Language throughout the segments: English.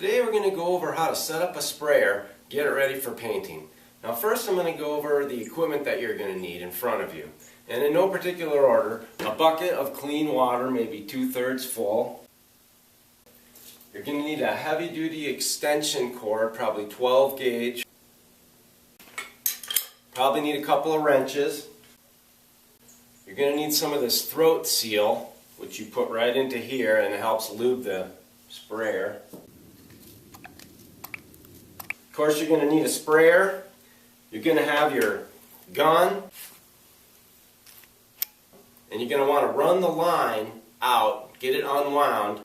Today we're going to go over how to set up a sprayer, get it ready for painting. Now first I'm going to go over the equipment that you're going to need in front of you. And in no particular order, a bucket of clean water, maybe 2/3 full. You're going to need a heavy-duty extension cord, probably 12 gauge. Probably need a couple of wrenches. You're going to need some of this throat seal, which you put right into here and it helps lube the sprayer. Of course, you're going to need a sprayer. You're going to have your gun. And you're going to want to run the line out, get it unwound.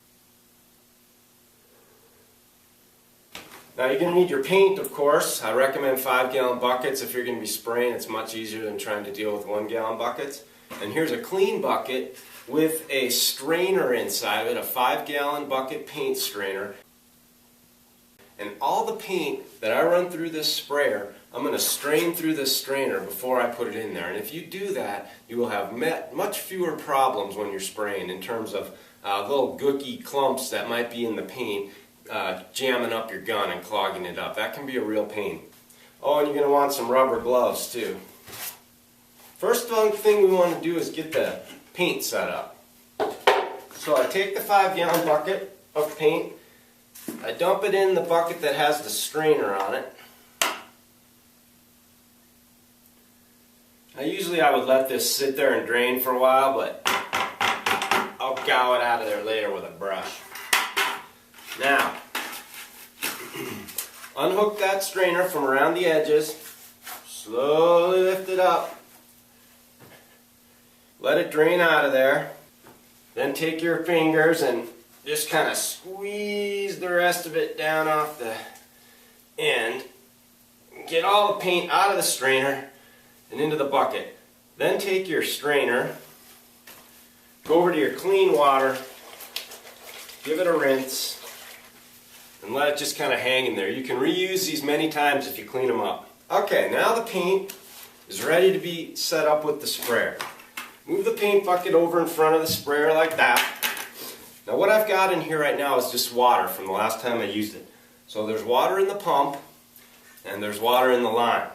Now you're going to need your paint, of course. I recommend 5-gallon buckets. If you're going to be spraying, it's much easier than trying to deal with 1-gallon buckets. And here's a clean bucket with a strainer inside of it, a 5-gallon bucket paint strainer. And all the paint that I run through this sprayer, I'm going to strain through this strainer before I put it in there. And if you do that, you will have much fewer problems when you're spraying in terms of little gooky clumps that might be in the paint jamming up your gun and clogging it up. That can be a real pain. Oh, and you're going to want some rubber gloves too. First thing we want to do is get the paint set up. So I take the 5-gallon bucket of paint, I dump it in the bucket that has the strainer on it. Now usually I would let this sit there and drain for a while, but I'll gow it out of there later with a brush. Now, unhook that strainer from around the edges, slowly lift it up, let it drain out of there, then take your fingers and just kind of squeeze the rest of it down off the end. Get all the paint out of the strainer and into the bucket. Then take your strainer, go over to your clean water, give it a rinse, and let it just kind of hang in there. You can reuse these many times if you clean them up. Okay, now the paint is ready to be set up with the sprayer. Move the paint bucket over in front of the sprayer like that. Now what I've got in here right now is just water from the last time I used it. So there's water in the pump and there's water in the line.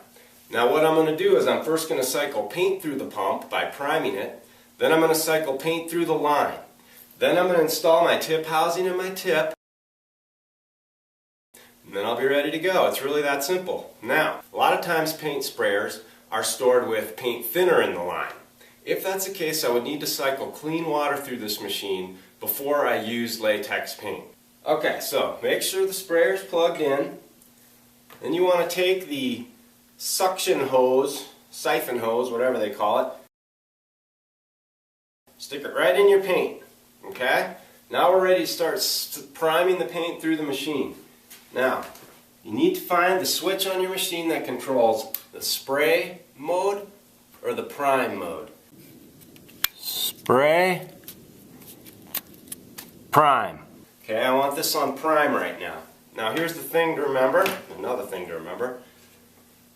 Now what I'm going to do is I'm first going to cycle paint through the pump by priming it. Then I'm going to cycle paint through the line. Then I'm going to install my tip housing in my tip. And then I'll be ready to go. It's really that simple. Now, a lot of times paint sprayers are stored with paint thinner in the line. If that's the case, I would need to cycle clean water through this machine before I use latex paint. Okay, so make sure the sprayer is plugged in. Then you want to take the suction hose, siphon hose, whatever they call it. Stick it right in your paint. Okay? Now we're ready to start priming the paint through the machine. Now, you need to find the switch on your machine that controls the spray mode or the prime mode. Spray, prime. Okay, I want this on prime right now. Now here's the thing to remember, another thing to remember.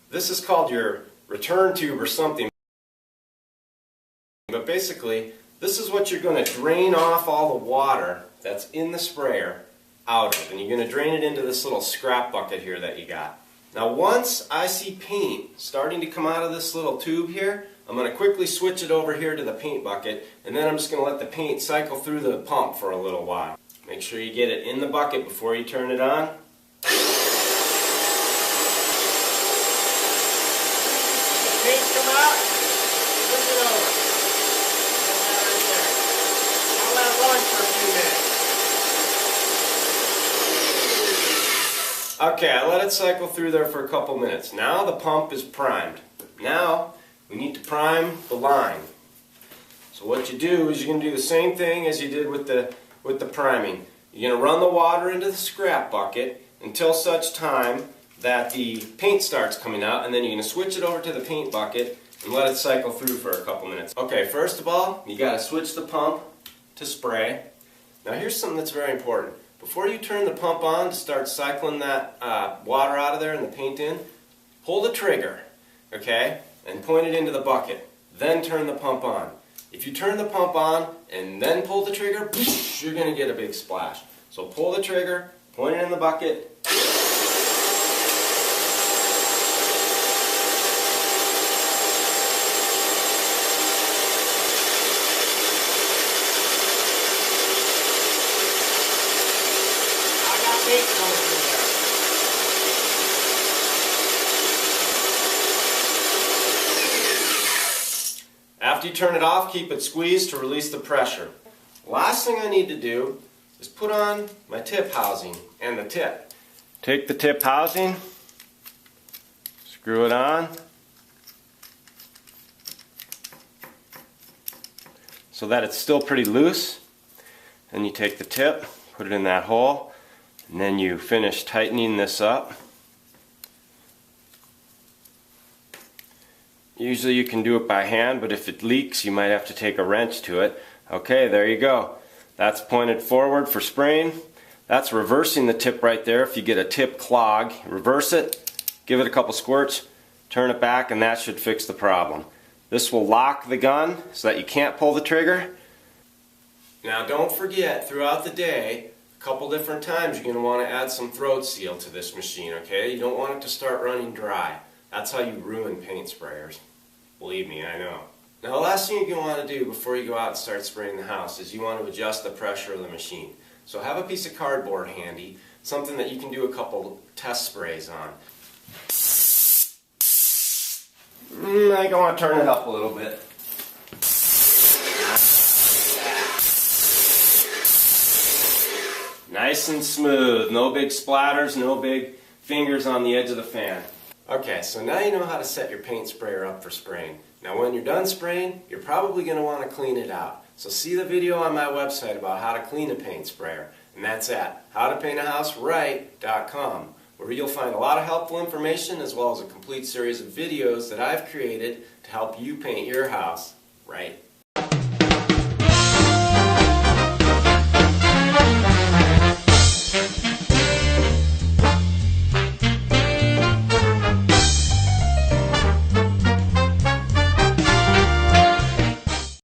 This is called your return tube or something. But basically, this is what you're going to drain off all the water that's in the sprayer out of. And you're going to drain it into this little scrap bucket here that you got. Now once I see paint starting to come out of this little tube here, I'm going to quickly switch it over here to the paint bucket, and then I'm just going to let the paint cycle through the pump for a little while. Make sure you get it in the bucket before you turn it on. Paint come out, flip it over. Right there. I'll let it run for a few minutes. Okay, I let it cycle through there for a couple minutes. Now the pump is primed. Now we need to prime the line. So what you do is you're going to do the same thing as you did with the priming. You're going to run the water into the scrap bucket until such time that the paint starts coming out, and then you're going to switch it over to the paint bucket and let it cycle through for a couple minutes. Okay, first of all, you got to switch the pump to spray. Now here's something that's very important. Before you turn the pump on to start cycling that water out of there and the paint in, pull the trigger, okay, and point it into the bucket. Then turn the pump on. If you turn the pump on and then pull the trigger, you're going to get a big splash. So pull the trigger, point it in the bucket. I got paint coming through there. After you turn it off, keep it squeezed to release the pressure. Last thing I need to do is put on my tip housing and the tip. Take the tip housing, screw it on, so that it's still pretty loose. Then you take the tip, put it in that hole, and then you finish tightening this up. Usually you can do it by hand, but if it leaks you might have to take a wrench to it. Okay, there you go. That's pointed forward for spraying. That's reversing the tip right there. If you get a tip clog, reverse it, give it a couple squirts, turn it back, and that should fix the problem. This will lock the gun so that you can't pull the trigger. Now don't forget, throughout the day, a couple different times you're going to want to add some throat seal to this machine, okay? You don't want it to start running dry. That's how you ruin paint sprayers. Believe me, I know. Now the last thing you're going to want to do before you go out and start spraying the house is you want to adjust the pressure of the machine. So have a piece of cardboard handy, something that you can do a couple test sprays on. I think I want to turn it up a little bit. Nice and smooth, no big splatters, no big fingers on the edge of the fan. Okay, so now you know how to set your paint sprayer up for spraying. Now when you're done spraying, you're probably going to want to clean it out. So see the video on my website about how to clean a paint sprayer. And that's at howtopaintahouseright.com, where you'll find a lot of helpful information as well as a complete series of videos that I've created to help you paint your house right.